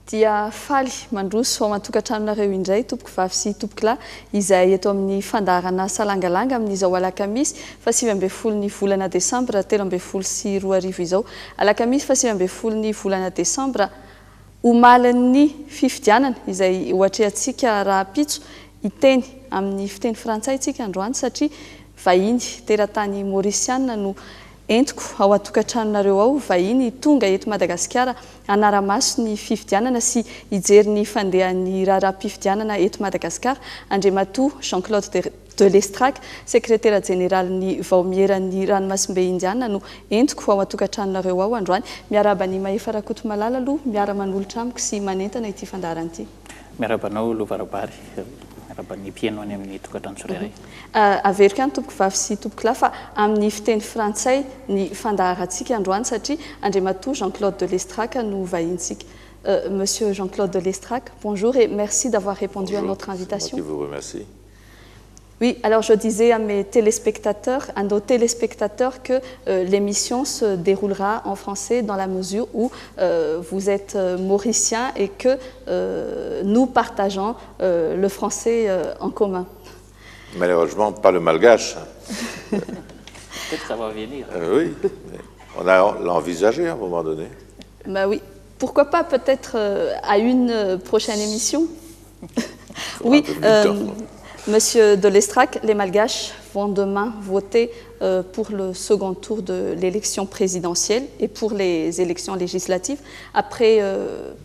dia faly mandroso ao an-tokantranonareo indray tompoko vavy sy tompoko lahy izay eto amin'ny fandaharana salangalanga amin'izao alakamisy fa 8 ny volana desambra 2024 izao. Alakamisy fa 8 ny volana desambra omalin'ny fifidianana izay ohatreantsika raha pitso iteny amin'ny fiteny frantsay tsika androany satria vahiny teratany maorisiana no entiko ao an-tokantranonareo ao vahiny tonga eto Madagasikara anaramaso ny fifidianana sy ijery ny fandehan'ny raharaham-pifidianana eto Madagasikara. Andriamatoa Jean-Claude de Lestrac, secrétaire général ny vaomieran'ny ranomasimbe indiana no entiko ao an-tokantranonareo ao androany. Miaraba ny Mahefarakoto Malala aloha miara manolotra amiko sy manentana ity fandaharana ity. Miarabanao Lovarabary. Ny piano any amin'ny tokantrano tsirairay. Averika any tompoko vavy sy tompoko lahy fa amin'ny fiteny frantsay ny fandaharantsika androany satria Andriamatoa Jean-Claude de Lestrac nous vahintsika. Monsieur Jean-Claude de Lestrac, bonjour et merci d'avoir répondu Bonjour. à notre invitation. Je vous remercie. Oui, alors je disais à mes téléspectateurs, à nos téléspectateurs que l'émission se déroulera en français dans la mesure où vous êtes mauricien et que nous partageons le français en commun. Malheureusement, pas le malgache. Peut-être que ça va venir. Oui, on a l'envisagé à un moment donné. Bah oui, pourquoi pas peut-être à une prochaine émission. Oui. Monsieur de Lestrac, les Malgaches vont demain voter pour le second tour de l'élection présidentielle et pour les élections législatives. Après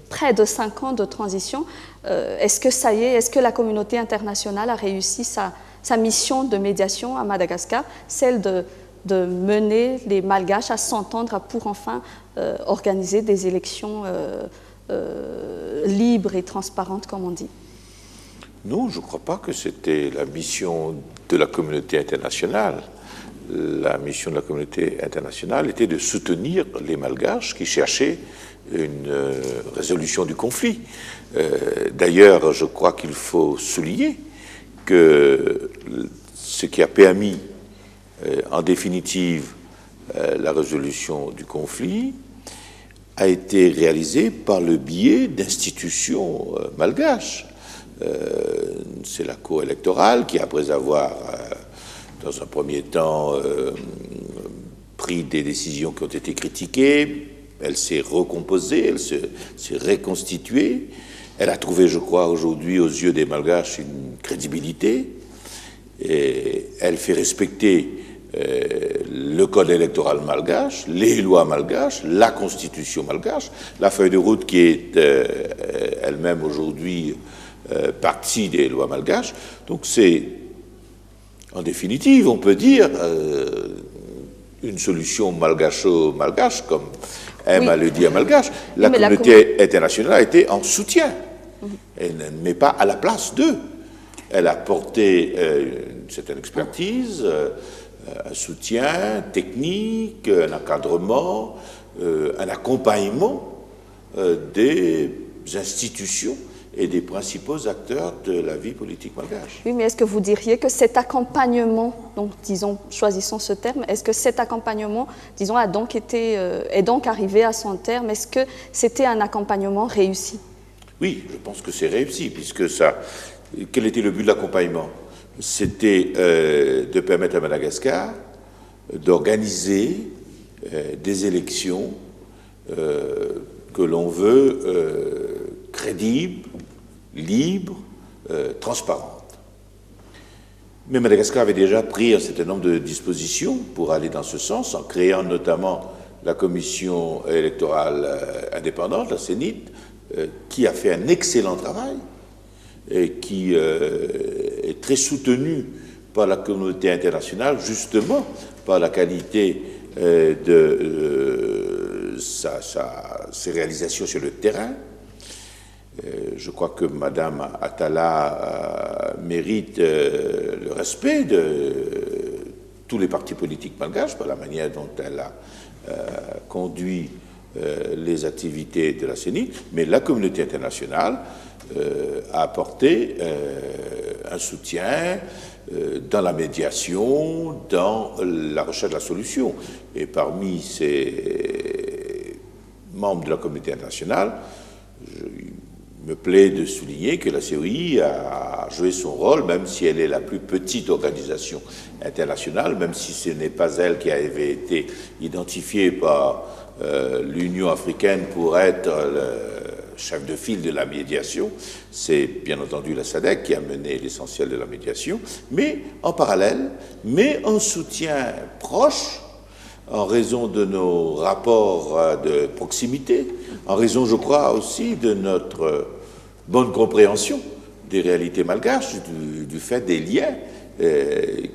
près de 5 ans de transition, est-ce que ça y est, est-ce que la communauté internationale a réussi sa mission de médiation à Madagascar, celle de mener les Malgaches à s'entendre pour enfin organiser des élections libres et transparentes, comme on dit? Non, je ne crois pas que c'était la mission de la communauté internationale. La mission de la communauté internationale était de soutenir les Malgaches qui cherchaient une résolution du conflit. D'ailleurs, je crois qu'il faut souligner que ce qui a permis, en définitive, la résolution du conflit a été réalisé par le biais d'institutions malgaches. C'est la Cour électorale qui, après avoir, dans un premier temps, pris des décisions qui ont été critiquées, elle s'est recomposée, elle s'est reconstituée. Elle a trouvé, je crois, aujourd'hui, aux yeux des Malgaches, une crédibilité. Et elle fait respecter le code électoral malgache, les lois malgaches, la constitution malgache, la feuille de route qui est elle-même aujourd'hui partie des lois malgaches. Donc c'est, en définitive, on peut dire, une solution malgacho-malgache, comme aime à le dire malgache. La communauté internationale a été en soutien. Elle ne met pas à la place d'eux. Elle a porté une certaine expertise, un soutien technique, un encadrement, un accompagnement des institutions et des principaux acteurs de la vie politique malgache. Oui, mais est-ce que vous diriez que cet accompagnement, donc disons, choisissons ce terme, est-ce que cet accompagnement, disons, est donc arrivé à son terme? Est-ce que c'était un accompagnement réussi? Oui, je pense que c'est réussi, puisque ça... Quel était le but de l'accompagnement? C'était de permettre à Madagascar d'organiser des élections que l'on veut crédibles, libres, transparentes. Mais Madagascar avait déjà pris un certain nombre de dispositions pour aller dans ce sens, en créant notamment la commission électorale indépendante, la CENIT, qui a fait un excellent travail et qui est très soutenue par la communauté internationale, justement par la qualité de ses réalisations sur le terrain. Je crois que Madame Atala mérite le respect de tous les partis politiques malgaches par la manière dont elle a conduit les activités de la CENI, mais la communauté internationale a apporté un soutien dans la médiation, dans la recherche de la solution. Et parmi ces membres de la communauté internationale, me plaît de souligner que la COI a joué son rôle, même si elle est la plus petite organisation internationale, même si ce n'est pas elle qui avait été identifiée par l'Union africaine pour être le chef de file de la médiation. C'est bien entendu la SADC qui a mené l'essentiel de la médiation, mais en parallèle, mais en soutien proche, en raison de nos rapports de proximité, en raison, je crois, aussi de notre bonne compréhension des réalités malgaches, du fait des liens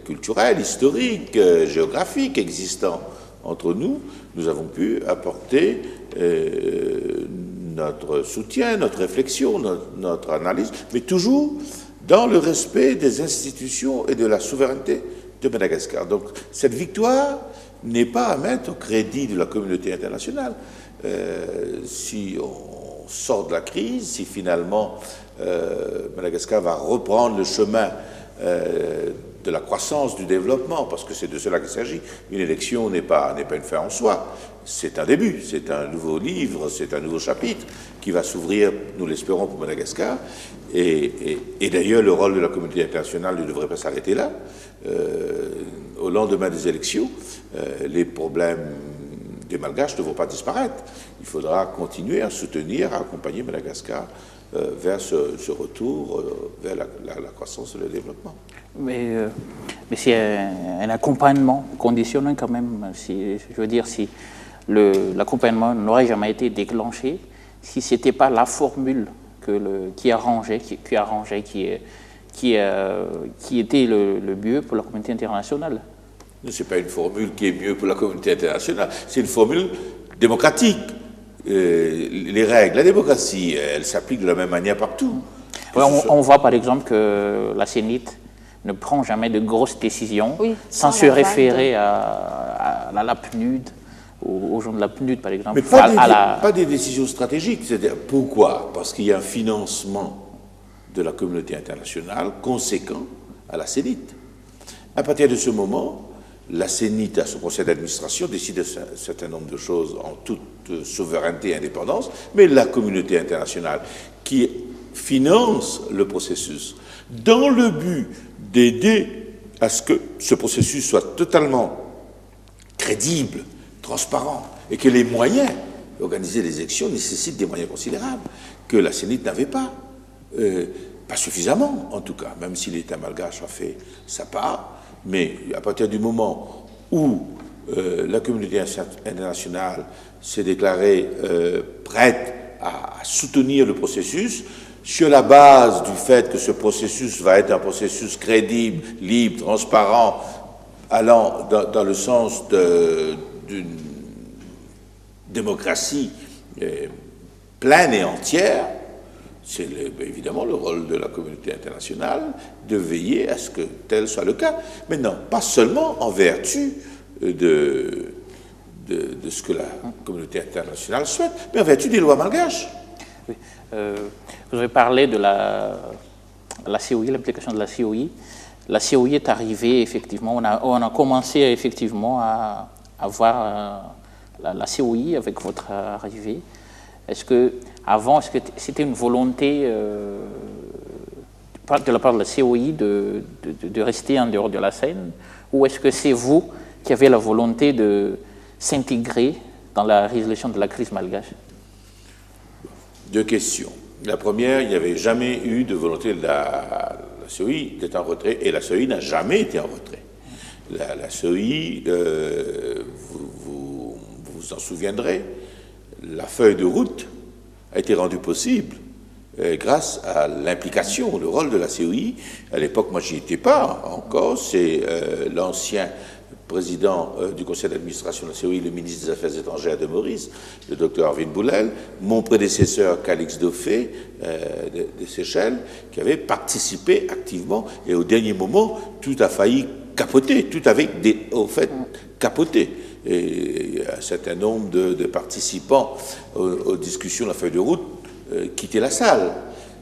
culturels, historiques, géographiques existants entre nous, nous avons pu apporter notre soutien, notre réflexion, notre analyse, mais toujours dans le respect des institutions et de la souveraineté de Madagascar. Donc cette victoire n'est pas à mettre au crédit de la communauté internationale. Si on sort de la crise, si finalement Madagascar va reprendre le chemin de la croissance, du développement, parce que c'est de cela qu'il s'agit. Une élection n'est pas une fin en soi, c'est un début, c'est un nouveau livre, c'est un nouveau chapitre qui va s'ouvrir, nous l'espérons, pour Madagascar. Et d'ailleurs, le rôle de la communauté internationale ne devrait pas s'arrêter là. Au lendemain des élections, les problèmes des Malgaches ne vont pas disparaître. Il faudra continuer à soutenir, à accompagner Madagascar vers ce retour vers la croissance et le développement. Mais c'est un accompagnement conditionnel quand même. Si, je veux dire, si l'accompagnement n'aurait jamais été déclenché, si ce n'était pas la formule qui était le mieux pour la communauté internationale. Ce n'est pas une formule qui est mieux pour la communauté internationale, c'est une formule démocratique. Les règles, la démocratie, elle s'applique de la même manière partout. Ouais, on voit par exemple que la CENIT ne prend jamais de grosses décisions sans se référer à la PNUD, aux gens de la PNUD par exemple. Mais pas des décisions stratégiques. C'est-à-dire, pourquoi? Parce qu'il y a un financement de la communauté internationale conséquent à la CENIT. À partir de ce moment, la CENIT, à son conseil d'administration, décide un certain nombre de choses en toute souveraineté et indépendance, mais la communauté internationale qui finance le processus dans le but d'aider à ce que ce processus soit totalement crédible, transparent, et que les moyens d'organiser les élections nécessitent des moyens considérables que la CENIT n'avait pas. Pas suffisamment, en tout cas, même si l'État malgache a fait sa part. Mais à partir du moment où la communauté internationale s'est déclarée prête à soutenir le processus, sur la base du fait que ce processus va être un processus crédible, libre, transparent, allant dans le sens d'une démocratie pleine et entière, c'est évidemment le rôle de la communauté internationale de veiller à ce que tel soit le cas. Maintenant, pas seulement en vertu de ce que la communauté internationale souhaite, mais en vertu des lois malgaches. Oui. Vous avez parlé de la COI, l'application de la COI. La COI est arrivée, effectivement, on a commencé effectivement à voir la COI avec votre arrivée. Est-ce que c'était une volonté de la part de la COI de rester en dehors de la scène, ou est-ce que c'est vous qui avez la volonté de s'intégrer dans la résolution de la crise malgache? Deux questions. La première, il n'y avait jamais eu de volonté de la COI d'être en retrait, et la COI n'a jamais été en retrait. La COI, vous vous en souviendrez, la feuille de route a été rendue possible grâce à l'implication, le rôle de la COI. À l'époque, moi, j'y étais pas encore. C'est l'ancien président du conseil d'administration de la COI, le ministre des Affaires étrangères de Maurice, le docteur Arvin Boulel, mon prédécesseur Calix Dauphet des Seychelles, qui avait participé activement, et au dernier moment, tout a failli capoter, tout avait capoté. Et un certain nombre de participants aux discussions de la feuille de route quittaient la salle.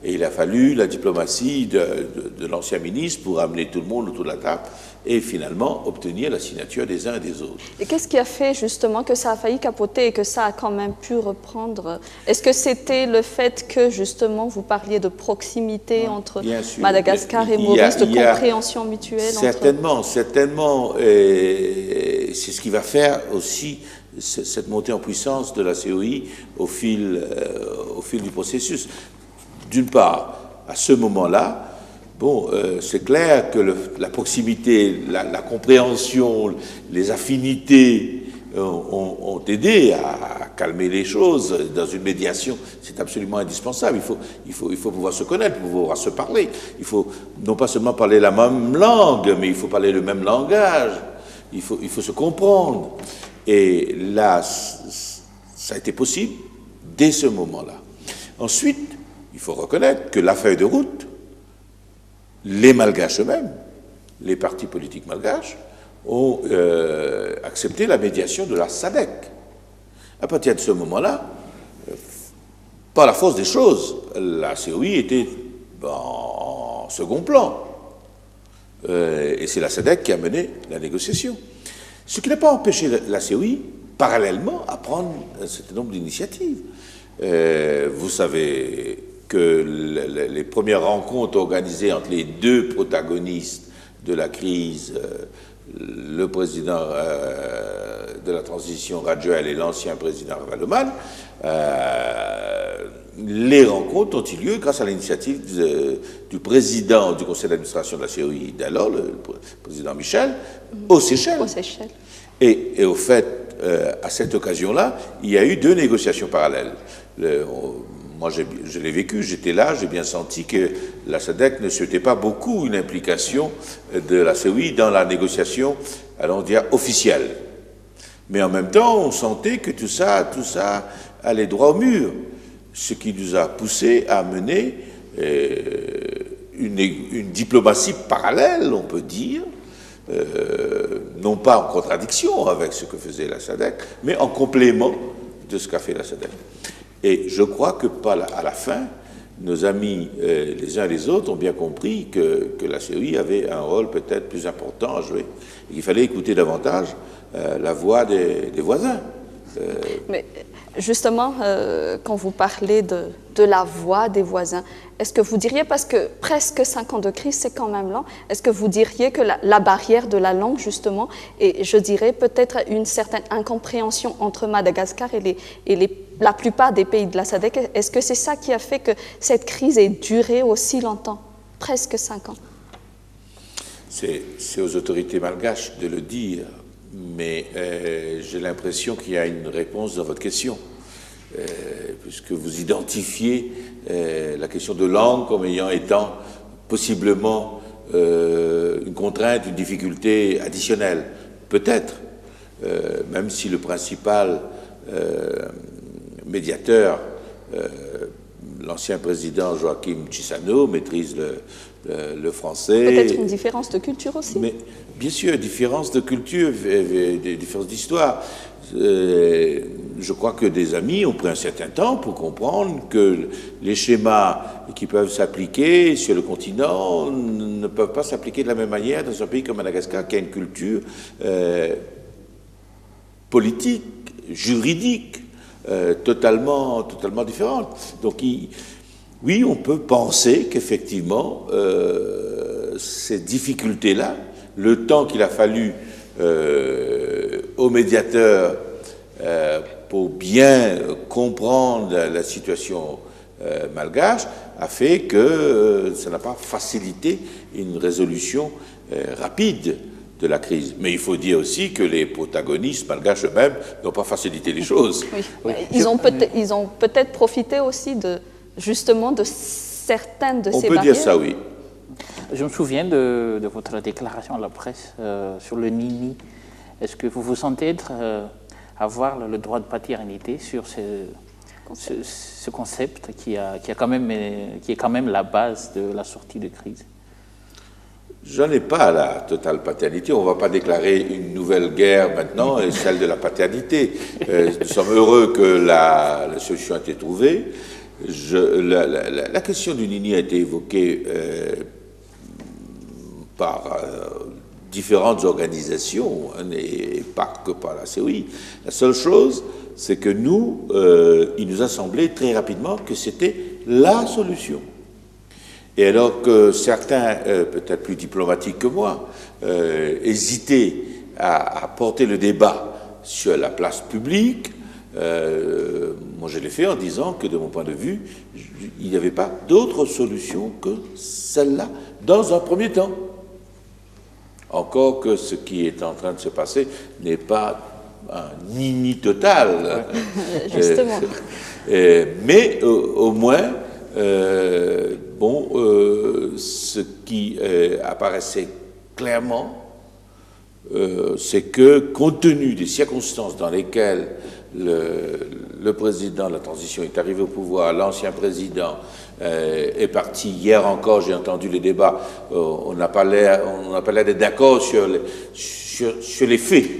Et il a fallu la diplomatie de l'ancien ministre pour amener tout le monde autour de la table et finalement obtenir la signature des uns et des autres. Et qu'est-ce qui a fait justement que ça a failli capoter et que ça a quand même pu reprendre? Est-ce que c'était le fait que justement vous parliez de proximité entre Madagascar et Maurice, de compréhension mutuelle? Certainement, certainement. C'est ce qui va faire aussi cette montée en puissance de la COI au fil du processus. D'une part, à ce moment-là, bon, c'est clair que la proximité, la compréhension, les affinités ont aidé à calmer les choses. Dans une médiation, c'est absolument indispensable. Il faut pouvoir se connaître, pouvoir se parler. Il faut non pas seulement parler la même langue, mais il faut parler le même langage. Il faut se comprendre. Et là, ça a été possible dès ce moment-là. Ensuite, il faut reconnaître que la feuille de route, les Malgaches eux-mêmes, les partis politiques malgaches, ont accepté la médiation de la SADC. À partir de ce moment-là, par la force des choses, la COI était en second plan. Et c'est la SADC qui a mené la négociation. Ce qui n'a pas empêché la COI, parallèlement, à prendre un certain nombre d'initiatives. Vous savez que les premières rencontres organisées entre les deux protagonistes de la crise, le président de la transition Radjoel et l'ancien président Ravaloman, les rencontres ont eu lieu grâce à l'initiative du président du conseil d'administration de la COI d'alors, le président Michel, aux Seychelles. Et au fait, à cette occasion-là, il y a eu deux négociations parallèles. Moi, je l'ai vécu, j'étais là, j'ai bien senti que la SADC ne souhaitait pas beaucoup une implication de la COI dans la négociation, allons dire, officielle. Mais en même temps, on sentait que tout ça allait droit au mur, ce qui nous a poussé à mener une diplomatie parallèle, on peut dire, non pas en contradiction avec ce que faisait la SADC, mais en complément de ce qu'a fait la SADC. Et je crois que à la fin, nos amis, les uns et les autres, ont bien compris que la COI avait un rôle peut-être plus important à jouer, et qu'il fallait écouter davantage la voix des voisins. Mais justement, quand vous parlez de la voix des voisins, est-ce que vous diriez, parce que presque 5 ans de crise, c'est quand même lent, est-ce que vous diriez que la barrière de la langue, justement, et je dirais peut-être une certaine incompréhension entre Madagascar et la plupart des pays de la SADC, est-ce que c'est ça qui a fait que cette crise ait duré aussi longtemps, presque 5 ans? C'est aux autorités malgaches de le dire, mais j'ai l'impression qu'il y a une réponse dans votre question, puisque vous identifiez la question de langue comme étant possiblement une contrainte, une difficulté additionnelle. Peut-être, même si le principal médiateur, l'ancien président Joachim Chissano, maîtrise le français. Peut-être une différence de culture aussi. Mais bien sûr, différence de culture, des différences d'histoire. Je crois que des amis ont pris un certain temps pour comprendre que les schémas qui peuvent s'appliquer sur le continent ne peuvent pas s'appliquer de la même manière dans un pays comme Madagascar qui a une culture politique, juridique, totalement différente. Donc, oui, on peut penser qu'effectivement, ces difficultés-là, le temps qu'il a fallu aux médiateurs pour bien comprendre la situation malgache, a fait que ça n'a pas facilité une résolution rapide de la crise. Mais il faut dire aussi que les protagonistes malgaches eux-mêmes n'ont pas facilité les choses. Oui. Ils ont peut-être profité aussi justement de certaines de ces barrières. On peut dire ça, oui. Je me souviens de votre déclaration à la presse sur le Nini. Est-ce que vous vous sentez avoir le droit de paternité sur ce concept qui est quand même la base de la sortie de crise? J'en ai pas la totale paternité. On ne va pas déclarer une nouvelle guerre maintenant, celle de la paternité. Nous sommes heureux que la solution ait été trouvée. La question du Nini a été évoquée par différentes organisations, hein, et pas que par la COI. La seule chose, c'est que nous, il nous a semblé très rapidement que c'était la solution. Et alors que certains, peut-être plus diplomatiques que moi, hésitaient à porter le débat sur la place publique, moi je l'ai fait en disant que de mon point de vue, il n'y avait pas d'autre solution que celle-là dans un premier temps. Encore que ce qui est en train de se passer n'est pas un nini total. Justement. Mais au moins, ce qui apparaissait clairement, c'est que, compte tenu des circonstances dans lesquelles le président de la transition est arrivé au pouvoir, l'ancien président est parti, hier encore j'ai entendu les débats, on n'a pas l'air d'être d'accord sur les faits.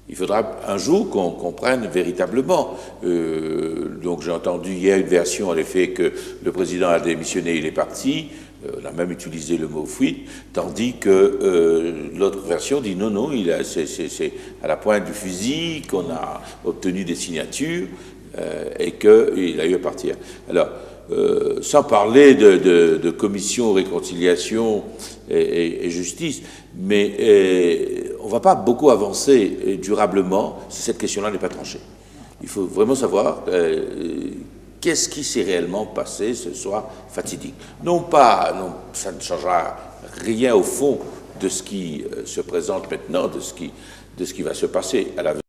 Il faudra un jour qu'on comprenne véritablement. Donc j'ai entendu hier une version, en effet, que le président a démissionné, il est parti. On a même utilisé le mot fuite, tandis que l'autre version dit non, c'est à la pointe du fusil qu'on a obtenu des signatures et qu'il a eu à partir. Alors, sans parler de commission réconciliation et justice, mais on ne va pas beaucoup avancer durablement si cette question-là n'est pas tranchée. Il faut vraiment savoir qu'est-ce qui s'est réellement passé ce soir fatidique. Non, ça ne changera rien au fond de ce qui se présente maintenant, de ce qui va se passer à l'avenir.